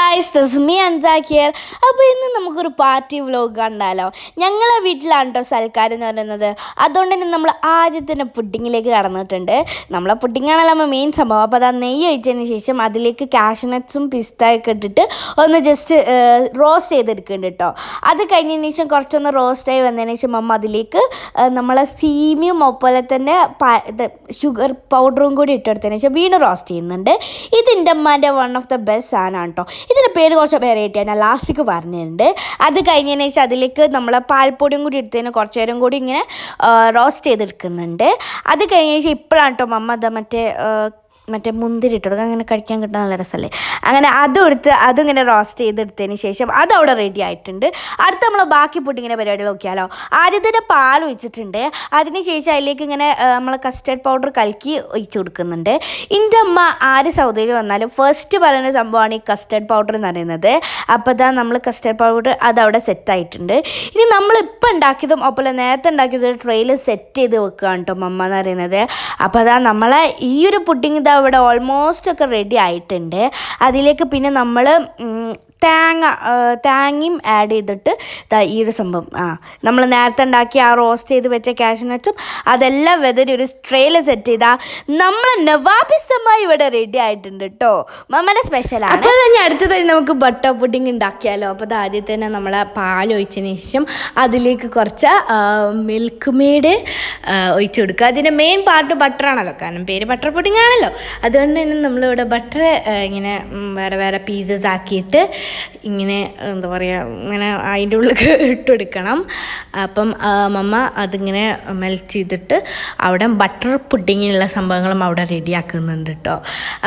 Guys this me Anzak here. അപ്പോൾ ഇന്ന് നമുക്കൊരു പാർട്ടി വ്ലോഗ് കണ്ടാലോ. ഞങ്ങളെ വീട്ടിലാണ് കേട്ടോ സൽക്കാരം എന്ന് പറയുന്നത്. അതുകൊണ്ട് തന്നെ നമ്മൾ ആദ്യം തന്നെ പുഡിങ്ങിലേക്ക് കടന്നിട്ടുണ്ട്. നമ്മളെ പുഡിങ്ങാണല്ലോ നമ്മൾ മെയിൻ സംഭവം. അപ്പോൾ അത് നെയ്യ് ഒഴിച്ചതിന് ശേഷം അതിലേക്ക് കാഷ്നട്ട്സും പിസ്തയൊക്കെ ഇട്ടിട്ട് ഒന്ന് ജസ്റ്റ് റോസ്റ്റ് ചെയ്തെടുക്കുന്നുണ്ട് കേട്ടോ. അത് കഴിഞ്ഞതിന് ശേഷം കുറച്ചൊന്ന് റോസ്റ്റായി വന്നതിന് ശേഷം അമ്മ അതിലേക്ക് നമ്മളെ സീമിയും അതുപോലെ തന്നെ ഷുഗർ പൗഡറും കൂടി ഇട്ടെടുത്തതിന് ശേഷം വീണ്ടും റോസ്റ്റ് ചെയ്യുന്നുണ്ട്. ഇതിൻ്റെ അമ്മേൻ്റെ വൺ ഓഫ് ദ ബെസ്റ്റ് സാധനമാണ് കേട്ടോ. ഇതിൻ്റെ പേര് കുറച്ച് വെറൈറ്റി ആണ്, ഞാൻ ലാസ്റ്റിക്ക് പറഞ്ഞിട്ടുണ്ട്. അത് കഴിഞ്ഞതിന് ശേഷം അതിലേക്ക് നമ്മൾ പാൽപ്പൊടിയും കൂടി എടുത്തതിന് കുറച്ച് നേരം കൂടി ഇങ്ങനെ റോസ്റ്റ് ചെയ്തെടുക്കുന്നുണ്ട്. അത് കഴിഞ്ഞതിന് ശേഷം ഇപ്പോഴാണ് കേട്ടോ മമ്മ മറ്റേ മുന്തിരി ഇട്ടെടുക്കുക, അങ്ങനെ കഴിക്കാൻ കിട്ടാൻ നല്ല രസമല്ലേ. അങ്ങനെ അതും എടുത്ത് അതിങ്ങനെ റോസ്റ്റ് ചെയ്തെടുത്തതിന് ശേഷം അതവിടെ റെഡി ആയിട്ടുണ്ട്. അടുത്ത് നമ്മൾ ബാക്കി പുഡിങ്ങിൻ്റെ പരിപാടി നോക്കിയാലോ. ആദ്യം തന്നെ പാൽ ഒഴിച്ചിട്ടുണ്ട്. അതിന് ശേഷം അതിലേക്ക് ഇങ്ങനെ നമ്മൾ കസ്റ്റർഡ് പൗഡർ കലക്കി ഒഴിച്ച് കൊടുക്കുന്നുണ്ട്. എൻ്റെ അമ്മ ആര് സൗദിയിൽ വന്നാലും ഫസ്റ്റ് പറയുന്ന സംഭവമാണ് ഈ കസ്റ്റർഡ് പൗഡർ എന്ന് പറയുന്നത്. അപ്പോൾ ഇതാ നമ്മൾ കസ്റ്റർഡ് പൗഡർ അതവിടെ സെറ്റായിട്ടുണ്ട്. ഇനി നമ്മളിപ്പോൾ ഉണ്ടാക്കിയതും അതുപോലെ നേരത്തെ ഉണ്ടാക്കിയത് ഒരു ട്രെയിൽ സെറ്റ് ചെയ്ത് വെക്കുകയാണ് കേട്ടോ മമ്മ എന്ന് പറയുന്നത്. അപ്പോൾ അതാ നമ്മളെ ഈ ഒരു പുഡിങ് ഇതാ ഇവിടെ ഓൾമോസ്റ്റ് ഒക്കെ റെഡി ആയിട്ടുണ്ട്. അതിലേക്ക് പിന്നെ നമ്മൾ തേങ്ങയും ആഡ് ചെയ്തിട്ട് ഈ ഒരു സംഭവം നമ്മൾ നേരത്തെ ഉണ്ടാക്കി ആ റോസ്റ്റ് ചെയ്ത് വെച്ച കാഷ്നട്ടും അതെല്ലാം വെതറി ഒരു ട്രെയിൽ സെറ്റ് ചെയ്താൽ നമ്മൾ നവാബിസമായി ഇവിടെ റെഡി ആയിട്ടുണ്ട് കേട്ടോ. മമ്മയുടെ സ്പെഷ്യലാണ്. അപ്പോൾ തന്നെ അടുത്തതായി നമുക്ക് ബട്ടർ പുഡിങ് ഉണ്ടാക്കിയാലോ. അപ്പോൾ അത് ആദ്യം തന്നെ നമ്മൾ പാൽ ഒഴിച്ചതിന് ശേഷം അതിലേക്ക് കുറച്ച് മിൽക്ക് മെയ്ഡ് ഒഴിച്ച് കൊടുക്കുക. അതിൻ്റെ മെയിൻ പാർട്ട് ബട്ടറാണല്ലോ, കാരണം പേര് ബട്ടർ പുഡിങ് ആണല്ലോ. അതുകൊണ്ട് തന്നെ നമ്മളിവിടെ ബട്ടർ ഇങ്ങനെ വേറെ വേറെ പീസസ് ആക്കിയിട്ട് ഇങ്ങനെ എന്താ പറയുക, ഇങ്ങനെ അതിൻ്റെ ഉള്ളിൽ ഇട്ടെടുക്കണം. അപ്പം മമ്മ അതിങ്ങനെ മെൽറ്റ് ചെയ്തിട്ട് അവിടെ ബട്ടർ പുഡിങ്ങിനുള്ള സംഭവങ്ങളും അവിടെ റെഡിയാക്കുന്നുണ്ട് കേട്ടോ.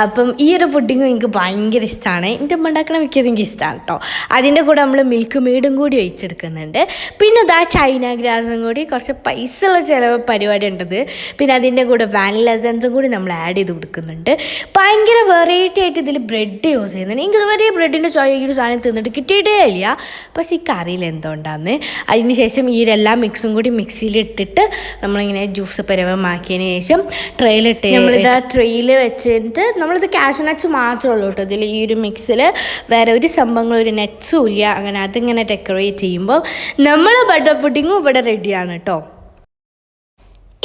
അപ്പം ഈ ഒരു പുഡിങ്ങും എനിക്ക് ഭയങ്കര ഇഷ്ടമാണ്. എൻ്റെ അമ്മ ഉണ്ടാക്കണ മിക്കതും എനിക്ക് ഇഷ്ടമാണ് കേട്ടോ. അതിൻ്റെ കൂടെ നമ്മൾ മിൽക്ക് മെയ്ഡും കൂടി ഒഴിച്ചെടുക്കുന്നുണ്ട്. പിന്നെ ഇതാ ചൈന ഗ്രാസും കൂടി കുറച്ച് പൈസ ഉള്ള ചില പരിപാടി ഉണ്ടത്. പിന്നെ അതിൻ്റെ കൂടെ വാനില എസൻസും കൂടി നമ്മൾ ആഡ് ചെയ്ത് കൊടുക്കുന്നുണ്ട്. ഭയങ്കര വെറൈറ്റി ആയിട്ട് ഇതിൽ ബ്രെഡ് യൂസ് ചെയ്യുന്നുണ്ട്. എനിക്ക് ഇതുവരെ ബ്രെഡിൻ്റെ ചോയ്ക്കൊരു സാധനം തിന്നിട്ട് കിട്ടിയിട്ടേ ഇല്ല. പക്ഷേ ഈ കറിയിൽ എന്തുകൊണ്ടാന്ന്. അതിന് ശേഷം ഈ എല്ലാ മിക്സും കൂടി മിക്സിയിലിട്ടിട്ട് നമ്മളിങ്ങനെ ജ്യൂസ് പരുവമാക്കിയതിന് ശേഷം ട്രെയിലിട്ട് നമ്മളിത് ട്രെയിൽ വെച്ചിട്ട് നമ്മളിത് കാഷ്നട്ട്സ് മാത്രമേ ഉള്ളൂ കേട്ടോ ഇതിൽ. ഈ ഒരു മിക്സിൽ വേറെ ഒരു സംഭവങ്ങളും ഒരു നട്ട്സും ഇല്ല. അങ്ങനെ അതിങ്ങനെ ഡെക്കറേറ്റ് ചെയ്യുമ്പോൾ നമ്മൾ ബട്ടർ പുഡിങ്ങും ഇവിടെ റെഡിയാണ് കേട്ടോ.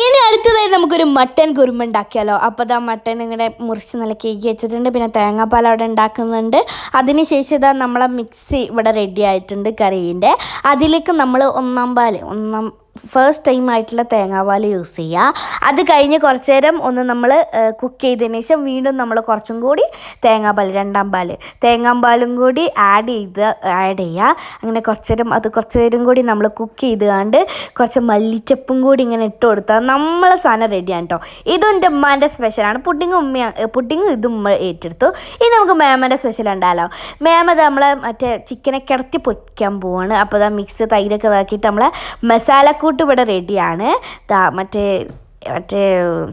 ഇനി അടുത്തതായി നമുക്കൊരു മട്ടൻ കുറുമ ഉണ്ടാക്കിയാലോ. അപ്പോൾ ഇതാ മട്ടൻ ഇങ്ങനെ മുറിച്ച് നല്ല കേക്ക് വെച്ചിട്ടുണ്ട്. പിന്നെ തേങ്ങാപ്പാൽ അവിടെ ഉണ്ടാക്കുന്നുണ്ട്. അതിന് ശേഷം ഇതാ നമ്മളെ മിക്സി ഇവിടെ റെഡി ആയിട്ടുണ്ട് കറീൻ്റെ. അതിലേക്ക് നമ്മൾ ഫസ്റ്റ് ടൈം ആയിട്ടുള്ള തേങ്ങാപ്പാൽ യൂസ് ചെയ്യുക. അത് കഴിഞ്ഞ് കുറച്ച് നേരം ഒന്ന് നമ്മൾ കുക്ക് ചെയ്തതിന് ശേഷം വീണ്ടും നമ്മൾ കുറച്ചും കൂടി രണ്ടാം തേങ്ങാപ്പാലും കൂടി ആഡ് ചെയ്യുക. അങ്ങനെ കുറച്ച് നേരം കൂടി നമ്മൾ കുക്ക് ചെയ്തുകൊണ്ട് കുറച്ച് മല്ലിച്ചപ്പും കൂടി ഇങ്ങനെ ഇട്ട് കൊടുത്താൽ നമ്മളെ സാധനം റെഡിയാണ് കേട്ടോ. ഇതും എൻ്റെ ഉമ്മാൻ്റെ സ്പെഷ്യലാണ്. പുഡിങ്ങും ഇതും ഉമ്മ ഏറ്റെടുത്തു. ഇനി നമുക്ക് മേമൻ്റെ സ്പെഷ്യൽ ഉണ്ടാലോ. മേമത് നമ്മളെ മറ്റേ ചിക്കനെ കിടത്തി പൊരിക്കാൻ പോവാണ്. അപ്പോൾ ഇതാ മിക്സ് തൈരൊക്കെ ഇതാക്കിയിട്ട് നമ്മളെ മസാലക്കൂട്ട് ഇവിടെ റെഡിയാണ്. മറ്റേ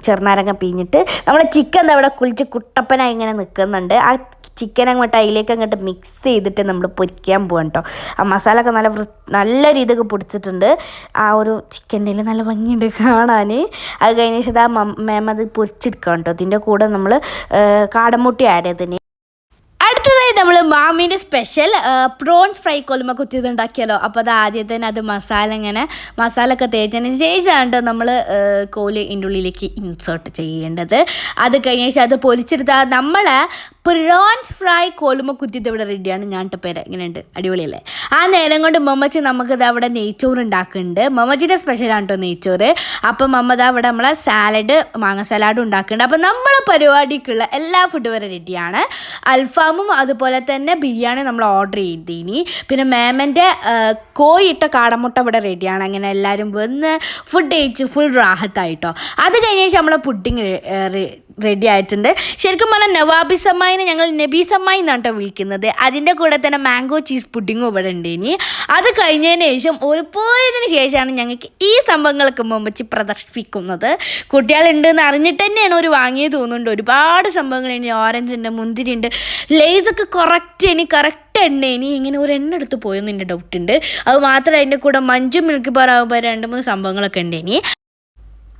ചെറുനാരങ്ങ പിഴിഞ്ഞിട്ട് നമ്മളെ ചിക്കൻ അവിടെ കുളിച്ച് കുട്ടപ്പനായി ഇങ്ങനെ നിൽക്കുന്നുണ്ട്. ആ ചിക്കൻ അതിലേക്ക് അങ്ങോട്ട് മിക്സ് ചെയ്തിട്ട് നമ്മൾ പൊരിക്കാൻ പോകാം കേട്ടോ. ആ മസാല ഒക്കെ നല്ല രീതിക്ക് പൊടിച്ചിട്ടുണ്ട്. ആ ഒരു ചിക്കൻ്റെ നല്ല ഭംഗിയുണ്ട് കാണാൻ. അത് കഴിഞ്ഞ ശേഷം ആ മേമ അത് പൊരിച്ചെടുക്കാം കേട്ടോ. ഇതിൻ്റെ കൂടെ നമ്മൾ കാടമുട്ടി ആഡ് ചെയ്തതിന് അടുത്തതായി നമ്മൾ മാമീൻ്റെ സ്പെഷ്യൽ പ്രോൺസ് ഫ്രൈ കൊല്ലുമ്പോൾ കുത്തിയത് ഉണ്ടാക്കിയല്ലോ. അപ്പോൾ അത് ആദ്യം തന്നെ അത് മസാല ഒക്കെ തേച്ചതിന് ശേഷമാണ് നമ്മൾ കോല് ഇതിൻ്റെ ഉള്ളിലേക്ക് ഇൻസേർട്ട് ചെയ്യേണ്ടത്. അത് കഴിഞ്ഞ ശേഷം അത് പൊരിച്ചെടുത്താൽ നമ്മളെ പ്രോൺസ് ഫ്രൈ കോലുമ്പോൾ കുത്തിയത് ഇവിടെ റെഡിയാണ്. ഞാനിട്ട് പേര് ഇങ്ങനെയുണ്ട്, അടിപൊളിയല്ലേ. ആ നേരം കൊണ്ട് മമ്മച്ചി നമുക്കിത് അവിടെ നെയ്ച്ചോറ് ഉണ്ടാക്കുന്നുണ്ട്. മമ്മച്ചിൻ്റെ സ്പെഷ്യലാണ് കേട്ടോ നെയ്ച്ചോറ്. അപ്പം മമ്മത് അവിടെ നമ്മളെ മാങ്ങ സലാഡും ഉണ്ടാക്കുന്നുണ്ട്. അപ്പം നമ്മളെ പരിപാടിക്കുള്ള എല്ലാ ഫുഡും വരെ റെഡിയാണ്. അൽഫാമും അതുപോലെ തന്നെ ബിരിയാണി നമ്മൾ ഓർഡർ ചെയ്തിനി. പിന്നെ മേമൻ്റെ കോയിട്ട കാടമുട്ട ഇവിടെ റെഡിയാണ്. അങ്ങനെ എല്ലാവരും വന്ന് ഫുഡ് കഴിച്ച് ഫുൾ റാഹത്തായിട്ടോ. അത് കഴിഞ്ഞ ശേഷം നമ്മളെ പുഡിങ് റെഡി ആയിട്ടുണ്ട്. ശരിക്കും പറഞ്ഞാൽ നവാബിസമ്മായിനെ ഞങ്ങൾ നബീസമ്മായി എന്നാണ് കേട്ടോ വിളിക്കുന്നത്. അതിൻ്റെ കൂടെ തന്നെ മാംഗോ ചീസ് പുഡിങ്ങും ഇവിടെ ഉണ്ട്. ഇനി അത് കഴിഞ്ഞതിന് ശേഷം പോയതിന് ശേഷമാണ് ഞങ്ങൾക്ക് ഈ സംഭവങ്ങളൊക്കെ മുമ്പ് പ്രദർശിപ്പിക്കുന്നത്. കുട്ടികളുണ്ടെന്ന് അറിഞ്ഞിട്ട് തന്നെയാണ് ഒരു വാങ്ങിയത് തോന്നുന്നുണ്ട്. ഒരുപാട് സംഭവങ്ങളുണ്ട്. ഓറഞ്ച് ഉണ്ട്, മുന്തിരി ഉണ്ട്, ലേസൊക്കെ കറക്റ്റ് എണ്ണ ഇങ്ങനെ ഒരു എണ്ണ എടുത്ത് പോയെന്ന് എൻ്റെ ഡൗട്ടുണ്ട്. അത് മാത്രമല്ല അതിൻ്റെ കൂടെ മഞ്ചും മിൽക്ക് ബാർ ആകുമ്പോൾ 2-3 സംഭവങ്ങളൊക്കെ ഉണ്ട്.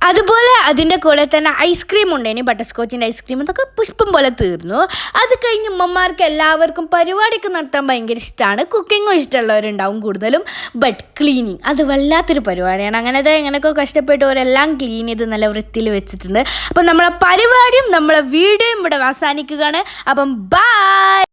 അതുപോലെ അതിൻ്റെ കൂടെ തന്നെ ഐസ്ക്രീം ഉണ്ടായിന്, ബട്ടർ സ്കോച്ചിൻ്റെ ഐസ്ക്രീം. അതൊക്കെ പുഷ്പം പോലെ തീർന്നു. അത് കഴിഞ്ഞ് ഉമ്മമാർക്ക് എല്ലാവർക്കും പരിപാടിയൊക്കെ നടത്താൻ ഭയങ്കര ഇഷ്ടമാണ്. കുക്കിങ്ങും ഇഷ്ടമുള്ളവരുണ്ടാവും കൂടുതലും. ബട്ട് ക്ലീനിങ് അത് വല്ലാത്തൊരു പരിപാടിയാണ്. അങ്ങനത്തെ എങ്ങനെയൊക്കെ കഷ്ടപ്പെട്ട് അവരെല്ലാം ക്ലീൻ ചെയ്ത് നല്ല വൃത്തിയിൽ വെച്ചിട്ടുണ്ട്. അപ്പം നമ്മളെ പരിപാടിയും നമ്മളെ വീഡിയോയും ഇവിടെ അവസാനിക്കുകയാണ്. അപ്പം ബൈ.